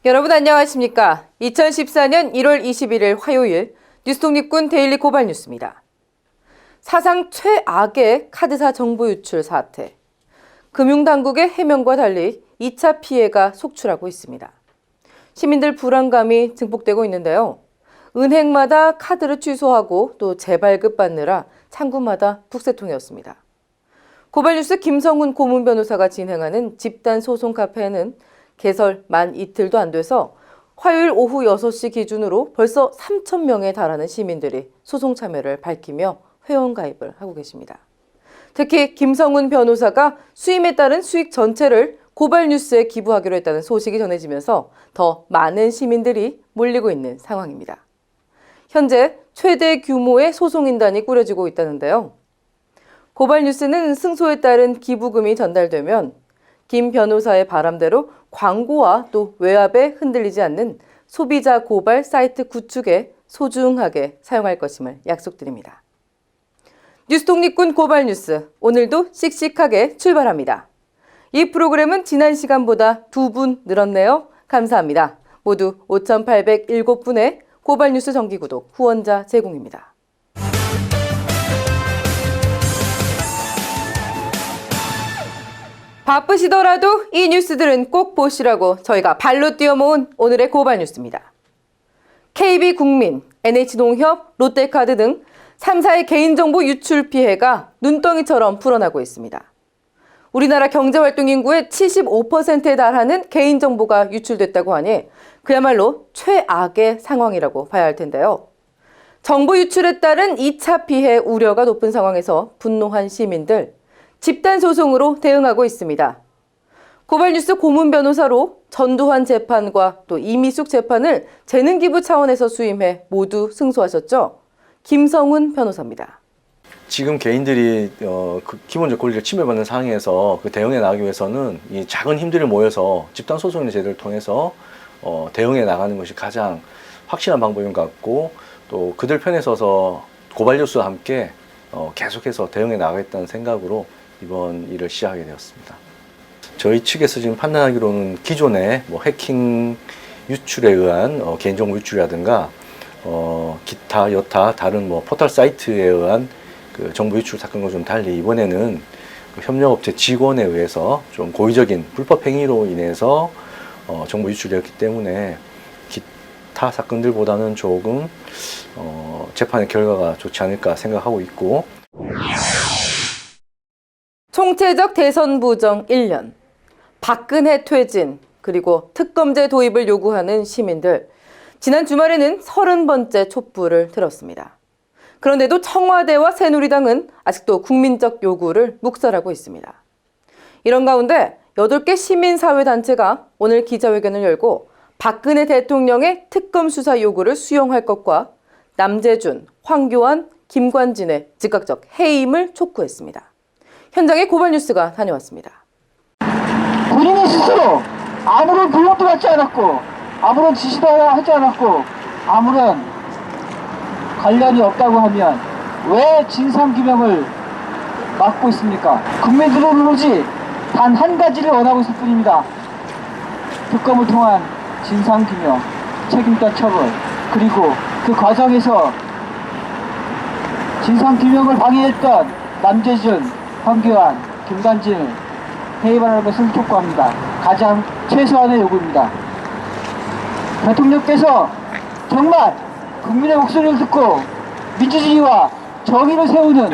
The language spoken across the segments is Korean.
여러분 안녕하십니까? 2014년 1월 21일 화요일 뉴스독립군 데일리 고발 뉴스입니다. 사상 최악의 카드사 정보 유출 사태. 금융당국의 해명과 달리 2차 피해가 속출하고 있습니다. 시민들 불안감이 증폭되고 있는데요. 은행마다 카드를 취소하고 또 재발급 받느라 창구마다 북새통이었습니다. 고발뉴스 김성훈 고문 변호사가 진행하는 집단 소송 카페에는 개설 만 이틀도 안 돼서 화요일 오후 6시 기준으로 벌써 3,000명에 달하는 시민들이 소송 참여를 밝히며 회원가입을 하고 계십니다. 특히 김성훈 변호사가 수임에 따른 수익 전체를 고발뉴스에 기부하기로 했다는 소식이 전해지면서 더 많은 시민들이 몰리고 있는 상황입니다. 현재 최대 규모의 소송인단이 꾸려지고 있다는데요. 고발뉴스는 승소에 따른 기부금이 전달되면 김 변호사의 바람대로 광고와 또 외압에 흔들리지 않는 소비자 고발 사이트 구축에 소중하게 사용할 것임을 약속드립니다. 뉴스독립군 고발뉴스, 오늘도 씩씩하게 출발합니다. 이 프로그램은 지난 시간보다 2분 늘었네요. 감사합니다. 모두 5,807분의 고발뉴스 정기구독 후원자 제공입니다. 바쁘시더라도 이 뉴스들은 꼭 보시라고 저희가 발로 뛰어 모은 오늘의 고발 뉴스입니다. KB국민, NH농협, 롯데카드 등 3사의 개인정보 유출 피해가 눈덩이처럼 불어나고 있습니다. 우리나라 경제활동 인구의 75%에 달하는 개인정보가 유출됐다고 하니 그야말로 최악의 상황이라고 봐야 할 텐데요. 정보 유출에 따른 2차 피해 우려가 높은 상황에서 분노한 시민들, 집단 소송으로 대응하고 있습니다. 고발뉴스 고문 변호사로 전두환 재판과 또 이미숙 재판을 재능기부 차원에서 수임해 모두 승소하셨죠? 김성훈 변호사입니다. 지금 개인들이 기본적 권리를 침해받는 상황에서 그 대응해 나가기 위해서는 이 작은 힘들이 모여서 집단 소송의 제도를 통해서 대응해 나가는 것이 가장 확실한 방법인 것 같고, 또 그들 편에 서서 고발뉴스와 함께 계속해서 대응해 나가겠다는 생각으로 이번 일을 시작하게 되었습니다. 저희 측에서 지금 판단하기로는 기존의 해킹 유출에 의한 개인정보 유출이라든가 기타 여타 다른 포털 사이트에 의한 그 정보 유출 사건과 좀 달리 이번에는 그 협력업체 직원에 의해서 좀 고의적인 불법 행위로 인해서 정보 유출되었기 때문에 기타 사건들보다는 조금 재판의 결과가 좋지 않을까 생각하고 있고, 총체적 대선 부정 1년, 박근혜 퇴진, 그리고 특검제 도입을 요구하는 시민들, 지난 주말에는 30번째 촛불을 들었습니다. 그런데도 청와대와 새누리당은 아직도 국민적 요구를 묵살하고 있습니다. 이런 가운데 8개 시민사회단체가 오늘 기자회견을 열고 박근혜 대통령의 특검 수사 요구를 수용할 것과 남재준, 황교안, 김관진의 즉각적 해임을 촉구했습니다. 현장에 고발뉴스가 다녀왔습니다. 본인이 스스로 아무런 불법도 받지 않았고 아무런 지시도 하지 않았고 아무런 관련이 없다고 하면 왜 진상규명을 막고 있습니까? 국민들은 오로지 단 한 가지를 원하고 있을 뿐입니다. 특검을 통한 진상규명, 책임자 처벌, 그리고 그 과정에서 진상규명을 방해했던 남재준, 황교안, 김관진을 해임하는 것을 촉구합니다. 가장 최소한의 요구입니다. 대통령께서 정말 국민의 목소리를 듣고 민주주의와 정의를 세우는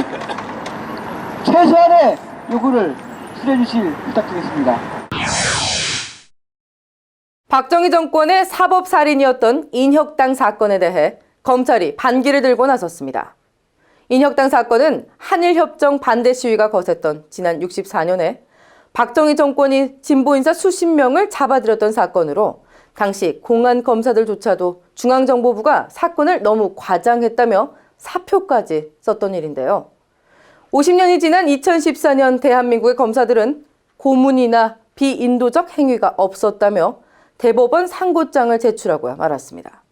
최소한의 요구를 수렴해 주실 부탁드리겠습니다. 박정희 정권의 사법살인이었던 인혁당 사건에 대해 검찰이 반기를 들고 나섰습니다. 인혁당 사건은 한일협정 반대 시위가 거셌던 지난 64년에 박정희 정권이 진보인사 수십 명을 잡아들였던 사건으로 당시 공안 검사들조차도 중앙정보부가 사건을 너무 과장했다며 사표까지 썼던 일인데요. 50년이 지난 2014년 대한민국의 검사들은 고문이나 비인도적 행위가 없었다며 대법원 상고장을 제출하고야 말았습니다.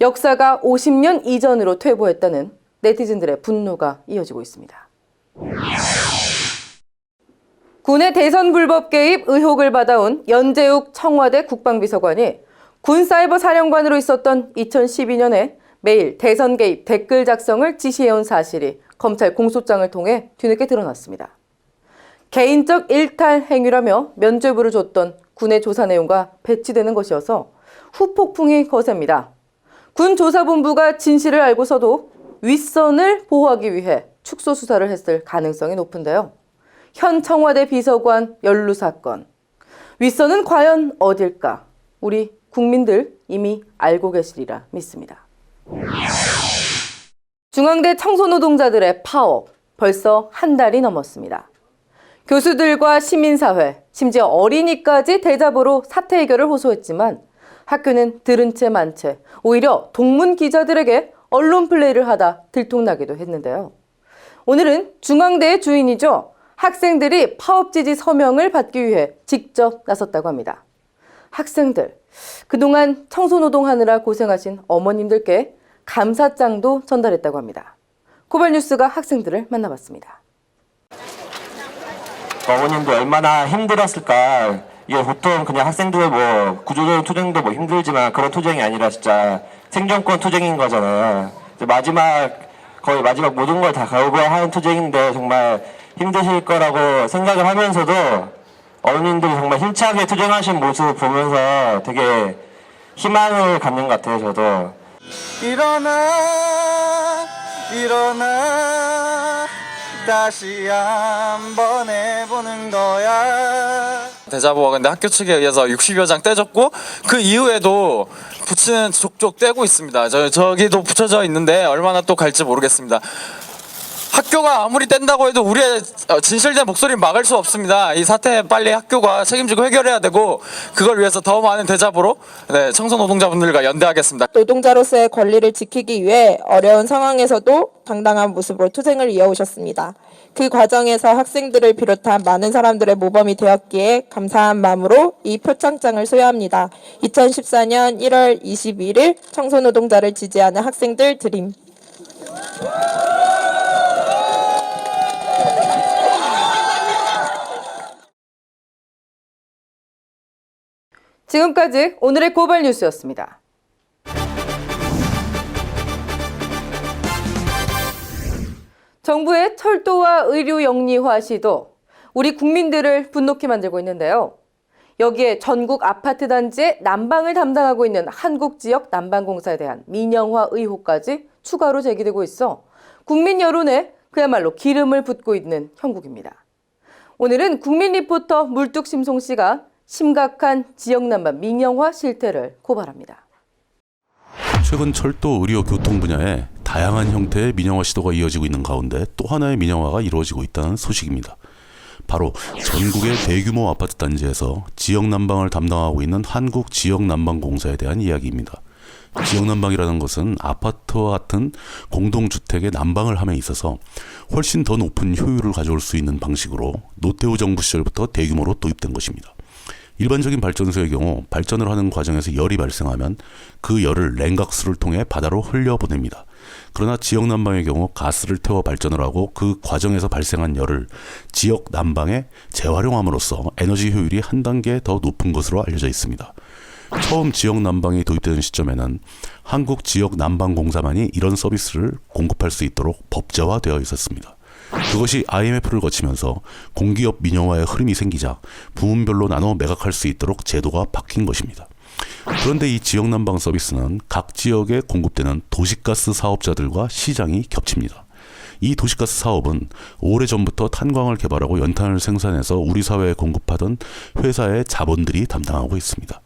역사가 50년 이전으로 퇴보했다는 네티즌들의 분노가 이어지고 있습니다. 군의 대선 불법 개입 의혹을 받아온 연재욱 청와대 국방비서관이 군사이버 사령관으로 있었던 2012년에 매일 대선 개입 댓글 작성을 지시해온 사실이 검찰 공소장을 통해 뒤늦게 드러났습니다. 개인적 일탈 행위라며 면죄부를 줬던 군의 조사 내용과 배치되는 것이어서 후폭풍이 거셉니다. 군 조사본부가 진실을 알고서도 윗선을 보호하기 위해 축소 수사를 했을 가능성이 높은데요. 현 청와대 비서관 연루 사건. 윗선은 과연 어딜까? 우리 국민들 이미 알고 계시리라 믿습니다. 중앙대 청소노동자들의 파업 벌써 한 달이 넘었습니다. 교수들과 시민사회, 심지어 어린이까지 대자보로 사태 해결을 호소했지만 학교는 들은 채 만 채 오히려 동문 기자들에게 언론 플레이를 하다 들통나기도 했는데요. 오늘은 중앙대의 주인이죠. 학생들이 파업 지지 서명을 받기 위해 직접 나섰다고 합니다. 학생들, 그동안 청소노동하느라 고생하신 어머님들께 감사장도 전달했다고 합니다. 고발뉴스가 학생들을 만나봤습니다. 어머님도 얼마나 힘들었을까. 이게 보통 그냥 학생들 뭐 구조적인 투쟁도 뭐 힘들지만 그런 투쟁이 아니라 진짜 생존권 투쟁인 거잖아요. 거의 마지막 모든 걸 다 걸고 하는 투쟁인데 정말 힘드실 거라고 생각을 하면서도 어머님들이 정말 힘차게 투쟁하신 모습 보면서 되게 희망을 갖는 것 같아요, 저도. 일어나 다시 한번 해보는 거야. 대자보가 근데 학교 측에 의해서 60여 장 떼졌고 그 이후에도 붙이는 족족 떼고 있습니다. 저기도 붙여져 있는데 얼마나 또 갈지 모르겠습니다. 학교가 아무리 뗀다고 해도 우리의 진실된 목소리를 막을 수 없습니다. 이 사태 빨리 학교가 책임지고 해결해야 되고 그걸 위해서 더 많은 대자보로 청소노동자분들과 연대하겠습니다. 노동자로서의 권리를 지키기 위해 어려운 상황에서도 당당한 모습으로 투쟁을 이어오셨습니다. 그 과정에서 학생들을 비롯한 많은 사람들의 모범이 되었기에 감사한 마음으로 이 표창장을 수여합니다. 2014년 1월 21일 청소노동자를 지지하는 학생들 드림. 지금까지 오늘의 고발 뉴스였습니다. 정부의 철도와 의료 영리화 시도 우리 국민들을 분노케 만들고 있는데요. 여기에 전국 아파트 단지의 난방을 담당하고 있는 한국지역 난방공사에 대한 민영화 의혹까지 추가로 제기되고 있어 국민 여론에 그야말로 기름을 붓고 있는 형국입니다. 오늘은 국민 리포터 물뚝심송 씨가 심각한 지역 난방 민영화 실태를 고발합니다. 최근 철도, 의료, 교통 분야에 다양한 형태의 민영화 시도가 이어지고 있는 가운데 또 하나의 민영화가 이루어지고 있다는 소식입니다. 바로 전국의 대규모 아파트 단지에서 지역 난방을 담당하고 있는 한국지역난방공사에 대한 이야기입니다. 지역난방이라는 것은 아파트와 같은 공동주택의 난방을 함에 있어서 훨씬 더 높은 효율을 가져올 수 있는 방식으로 노태우 정부 시절부터 대규모로 도입된 것입니다. 일반적인 발전소의 경우 발전을 하는 과정에서 열이 발생하면 그 열을 냉각수를 통해 바다로 흘려보냅니다. 그러나 지역 난방의 경우 가스를 태워 발전을 하고 그 과정에서 발생한 열을 지역 난방에 재활용함으로써 에너지 효율이 한 단계 더 높은 것으로 알려져 있습니다. 처음 지역 난방이 도입되는 시점에는 한국지역난방공사만이 이런 서비스를 공급할 수 있도록 법제화되어 있었습니다. 그것이 IMF를 거치면서 공기업 민영화의 흐름이 생기자 부문별로 나눠 매각할 수 있도록 제도가 바뀐 것입니다. 그런데 이 지역난방 서비스는 각 지역에 공급되는 도시가스 사업자들과 시장이 겹칩니다. 이 도시가스 사업은 오래전부터 탄광을 개발하고 연탄을 생산해서 우리 사회에 공급하던 회사의 자본들이 담당하고 있습니다.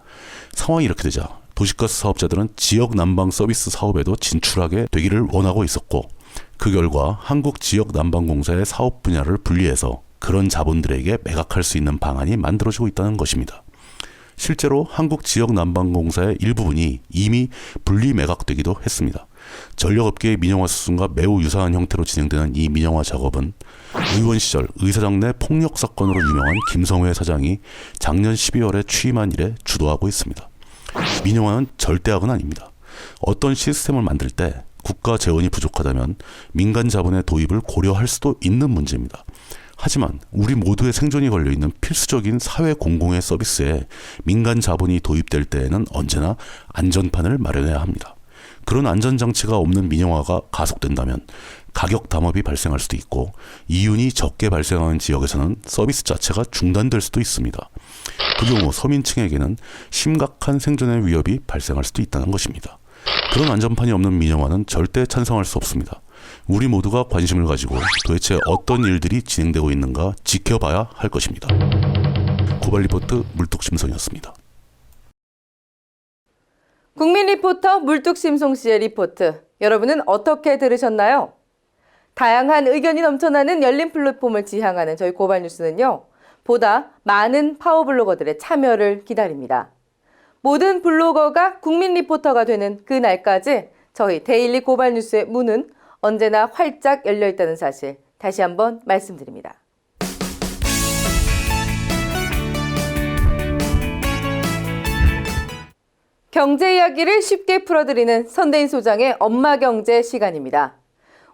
상황이 이렇게 되자 도시가스 사업자들은 지역 난방 서비스 사업에도 진출하게 되기를 원하고 있었고, 그 결과 한국지역난방공사의 사업 분야를 분리해서 그런 자본들에게 매각할 수 있는 방안이 만들어지고 있다는 것입니다. 실제로 한국지역난방공사의 일부분이 이미 분리 매각되기도 했습니다. 전력업계의 민영화 수순과 매우 유사한 형태로 진행되는 이 민영화 작업은 의원 시절 의사장 내 폭력 사건으로 유명한 김성회 사장이 작년 12월에 취임한 이래 주도하고 있습니다. 민영화는 절대악은 아닙니다. 어떤 시스템을 만들 때 국가 재원이 부족하다면 민간 자본의 도입을 고려할 수도 있는 문제입니다. 하지만 우리 모두의 생존이 걸려있는 필수적인 사회 공공의 서비스에 민간 자본이 도입될 때에는 언제나 안전판을 마련해야 합니다. 그런 안전장치가 없는 민영화가 가속된다면 가격 담합이 발생할 수도 있고 이윤이 적게 발생하는 지역에서는 서비스 자체가 중단될 수도 있습니다. 그 경우 서민층에게는 심각한 생존의 위협이 발생할 수도 있다는 것입니다. 그런 안전판이 없는 민영화는 절대 찬성할 수 없습니다. 우리 모두가 관심을 가지고 도대체 어떤 일들이 진행되고 있는가 지켜봐야 할 것입니다. 고발 리포트 물뚝심송이었습니다. 국민 리포터 물뚝심송 씨의 리포트, 여러분은 어떻게 들으셨나요? 다양한 의견이 넘쳐나는 열린 플랫폼을 지향하는 저희 고발뉴스는요, 보다 많은 파워블로거들의 참여를 기다립니다. 모든 블로거가 국민 리포터가 되는 그 날까지 저희 데일리 고발뉴스의 문은 언제나 활짝 열려 있다는 사실 다시 한번 말씀드립니다. 경제 이야기를 쉽게 풀어드리는 선대인 소장의 엄마 경제 시간입니다.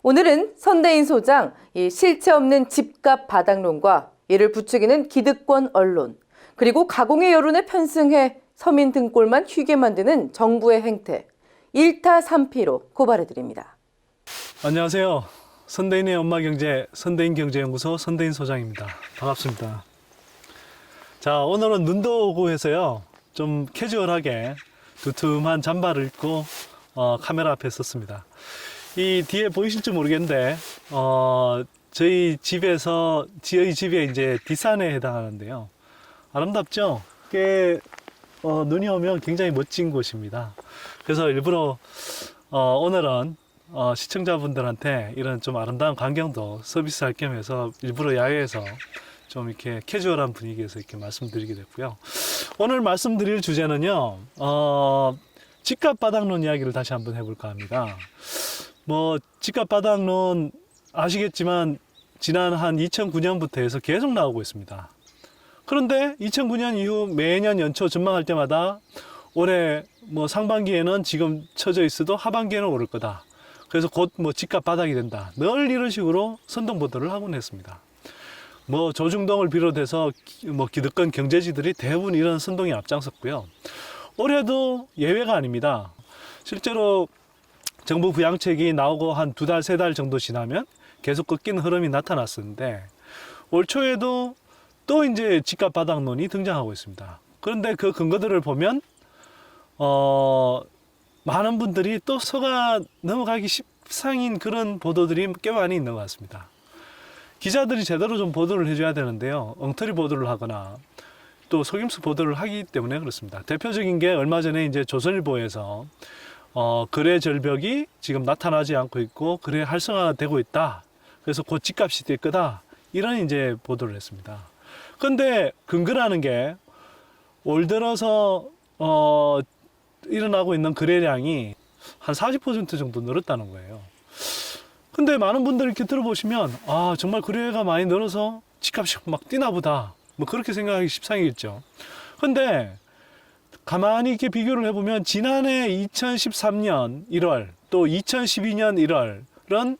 오늘은 선대인 소장, 이 실체 없는 집값 바닥론과 이를 부추기는 기득권 언론, 그리고 가공의 여론에 편승해 서민 등골만 휘게 만드는 정부의 행태, 1타 3피로 고발해드립니다. 안녕하세요. 선대인의 엄마 경제, 선대인 경제연구소 선대인 소장입니다. 반갑습니다. 자, 오늘은 눈도 오고 해서요, 좀 캐주얼하게 두툼한 잠바를 입고 카메라 앞에 섰습니다. 이 뒤에 보이실지 모르겠는데 저희 집에 이제 뒷산에 해당하는데요. 아름답죠? 꽤 눈이 오면 굉장히 멋진 곳입니다. 그래서 일부러 오늘은 시청자분들한테 이런 좀 아름다운 광경도 서비스할 겸해서 일부러 야외에서 좀 이렇게 캐주얼한 분위기에서 이렇게 말씀드리게 됐고요. 오늘 말씀드릴 주제는요, 집값 바닥론 이야기를 다시 한번 해볼까 합니다. 뭐 집값 바닥론 아시겠지만 지난 한 2009년부터 해서 계속 나오고 있습니다. 그런데 2009년 이후 매년 연초 전망할 때마다 올해 뭐 상반기에는 지금 처져 있어도 하반기에는 오를 거다. 그래서 곧 뭐 집값 바닥이 된다. 늘 이런 식으로 선동 보도를 하곤 했습니다. 뭐 조중동을 비롯해서 뭐 기득권 경제지들이 대부분 이런 선동에 앞장섰고요. 올해도 예외가 아닙니다. 실제로 정부 부양책이 나오고 한 2달, 3달 정도 지나면 계속 꺾이는 흐름이 나타났었는데 올 초에도 또 이제 집값 바닥론이 등장하고 있습니다. 그런데 그 근거들을 보면 많은 분들이 또 속아 넘어가기 십상인 그런 보도들이 꽤 많이 있는 것 같습니다. 기자들이 제대로 좀 보도를 해줘야 되는데요. 엉터리 보도를 하거나 또 속임수 보도를 하기 때문에 그렇습니다. 대표적인 게 얼마 전에 이제 조선일보에서 거래 절벽이 지금 나타나지 않고 있고 거래 활성화되고 있다. 그래서 곧 집값이 될 거다. 이런 이제 보도를 했습니다. 그런데 근거라는 게 올 들어서 일어나고 있는 거래량이 한 40% 정도 늘었다는 거예요. 근데 많은 분들이 이렇게 들어보시면 아 정말 거래가 많이 늘어서 집값이 막 뛰나 보다 뭐 그렇게 생각하기 십상이겠죠. 근데 가만히 이렇게 비교를 해보면 지난해 2013년 1월 또 2012년 1월은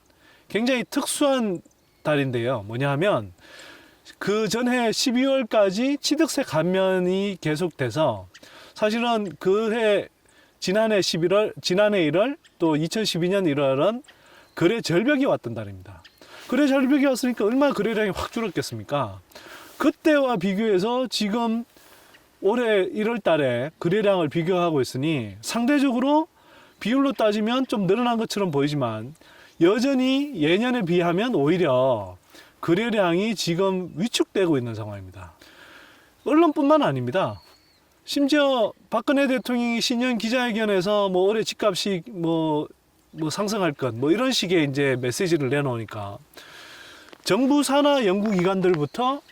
굉장히 특수한 달인데요. 뭐냐 하면 그 전해 12월까지 취득세 감면이 계속돼서 사실은 그해 지난해 1월 또 2012년 1월은 거래 절벽이 왔던 달입니다. 거래 절벽이 왔으니까 얼마나 거래량이 확 줄었겠습니까? 그때와 비교해서 지금 올해 1월 달에 거래량을 비교하고 있으니 상대적으로 비율로 따지면 좀 늘어난 것처럼 보이지만 여전히 예년에 비하면 오히려 거래량이 지금 위축되고 있는 상황입니다. 언론뿐만 아닙니다. 심지어 박근혜 대통령이 신년 기자회견에서 뭐 올해 집값이 뭐 상승할 것, 뭐 이런 식의 이제 메시지를 내놓으니까 정부 산하 연구기관들부터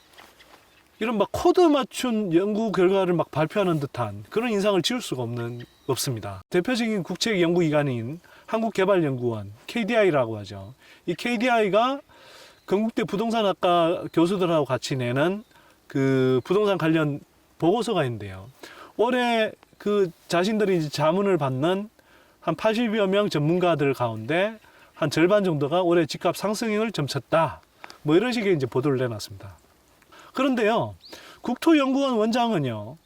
이런 막 코드 맞춘 연구 결과를 막 발표하는 듯한 그런 인상을 지울 수가 없습니다. 대표적인 국책 연구기관인 한국개발연구원, KDI라고 하죠. 이 KDI가 건국대 부동산학과 교수들하고 같이 내는 그 부동산 관련 보고서가 있는데요. 올해 그 자신들이 이제 자문을 받는 한 80여 명 전문가들 가운데 한 절반 정도가 올해 집값 상승을 점쳤다. 뭐 이런 식의 이제 보도를 내놨습니다. 그런데요, 국토연구원 원장은요,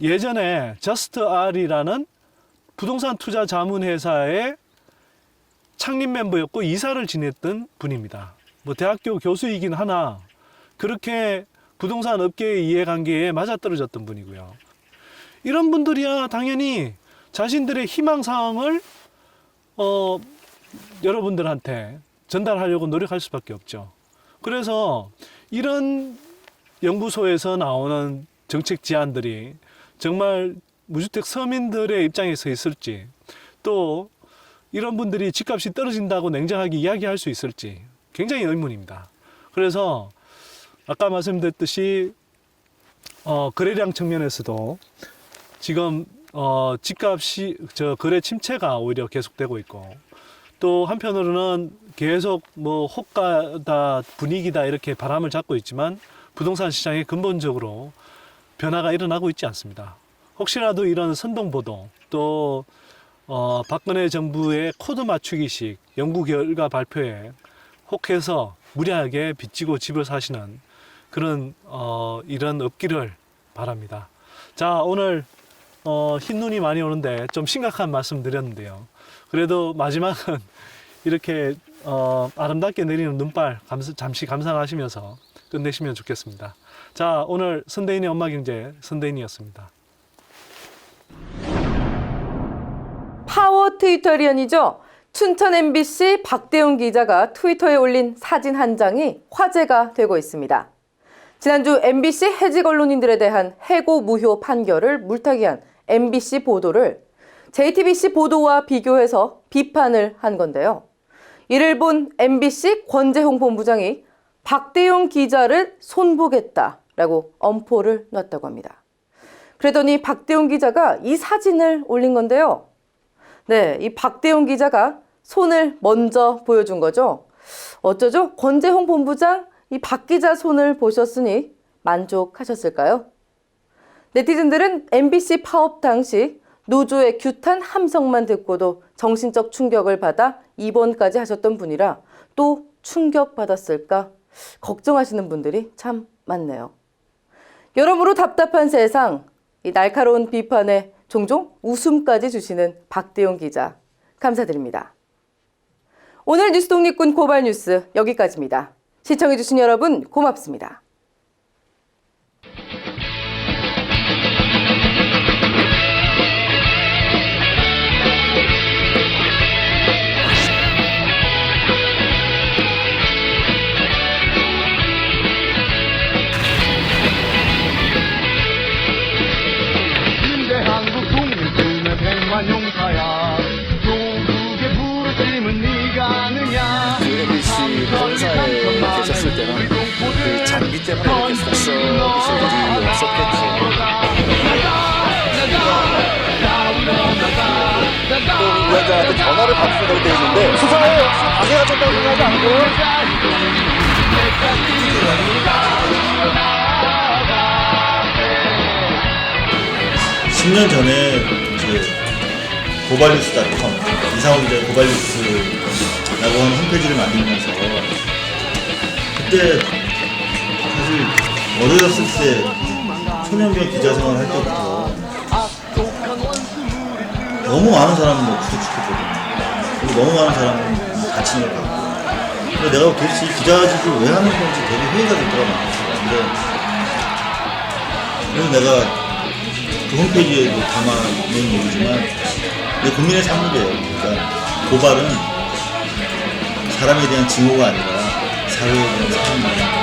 예전에 저스트R이라는 부동산 투자 자문 회사의 창립 멤버였고 이사를 지냈던 분입니다. 뭐 대학교 교수이긴 하나 그렇게 부동산 업계의 이해관계에 맞아떨어졌던 분이고요. 이런 분들이야 당연히 자신들의 희망사항을 여러분들한테 전달하려고 노력할 수밖에 없죠. 그래서 이런 연구소에서 나오는 정책 제안들이 정말 무주택 서민들의 입장에 서 있을지, 또 이런 분들이 집값이 떨어진다고 냉정하게 이야기할 수 있을지 굉장히 의문입니다. 그래서 아까 말씀드렸듯이 거래량 측면에서도 지금 집값이 거래 침체가 오히려 계속되고 있고, 또 한편으로는 계속 뭐 호가다 분위기다 이렇게 바람을 잡고 있지만 부동산 시장에 근본적으로 변화가 일어나고 있지 않습니다. 혹시라도 이런 선동보도, 또 박근혜 정부의 코드 맞추기식 연구 결과 발표에 혹해서 무리하게 빚지고 집을 사시는 그런 일은 없기를 바랍니다. 자, 오늘 흰눈이 많이 오는데 좀 심각한 말씀 드렸는데요. 그래도 마지막은 이렇게 아름답게 내리는 눈발 잠시 감상하시면서 끝내시면 좋겠습니다. 자, 오늘 선대인의 엄마경제 선대인이었습니다. 파워 트위터리언이죠. 춘천 MBC 박대웅 기자가 트위터에 올린 사진 한 장이 화제가 되고 있습니다. 지난주 MBC 해직 언론인들에 대한 해고 무효 판결을 물타기한 MBC 보도를 JTBC 보도와 비교해서 비판을 한 건데요. 이를 본 MBC 권재홍 본부장이 박대웅 기자를 손보겠다라고 엄포를 놨다고 합니다. 그러더니 박대웅 기자가 이 사진을 올린 건데요. 네, 이 박대웅 기자가 손을 먼저 보여준 거죠. 어쩌죠? 권재홍 본부장 이 박 기자 손을 보셨으니 만족하셨을까요? 네티즌들은 MBC 파업 당시 노조의 규탄 함성만 듣고도 정신적 충격을 받아 입원까지 하셨던 분이라 또 충격받았을까 걱정하시는 분들이 참 많네요. 여러모로 답답한 세상, 이 날카로운 비판에 종종 웃음까지 주시는 박대웅 기자, 감사드립니다. 오늘 뉴스 독립군 고발 뉴스 여기까지입니다. 시청해주신 여러분 고맙습니다. 용사야 조국의 부르심은 네가 아느냐. MBC 본사에 계셨을 때는 그 장비 때문에 이렇게 서비스 일이 없었겠죠. 또 위원장한테 전화를 받으시다고 되어 있는데 수사에 방해가 된다고 생각하지 않고요? 10년 전에 고발뉴스.com 이상호 기자의 고발뉴스라고 하는 홈페이지를 만들면서 그때 사실 어렸을 때 초년병 기자 생활할 때부터 너무 많은 사람을 구속시켰거든요. 그리고 너무 많은 사람을 다치는 걸 봤고, 근데 내가 도대체 이 기자직을 왜 하는 건지 되게 회의가 될 때가 많았어요. 그래서 내가 그 홈페이지에도 담아놓은 얘기지만 내 국민의 삶이래요. 그러니까 고발은 사람에 대한 증오가 아니라 사회에 대한 사랑입니다.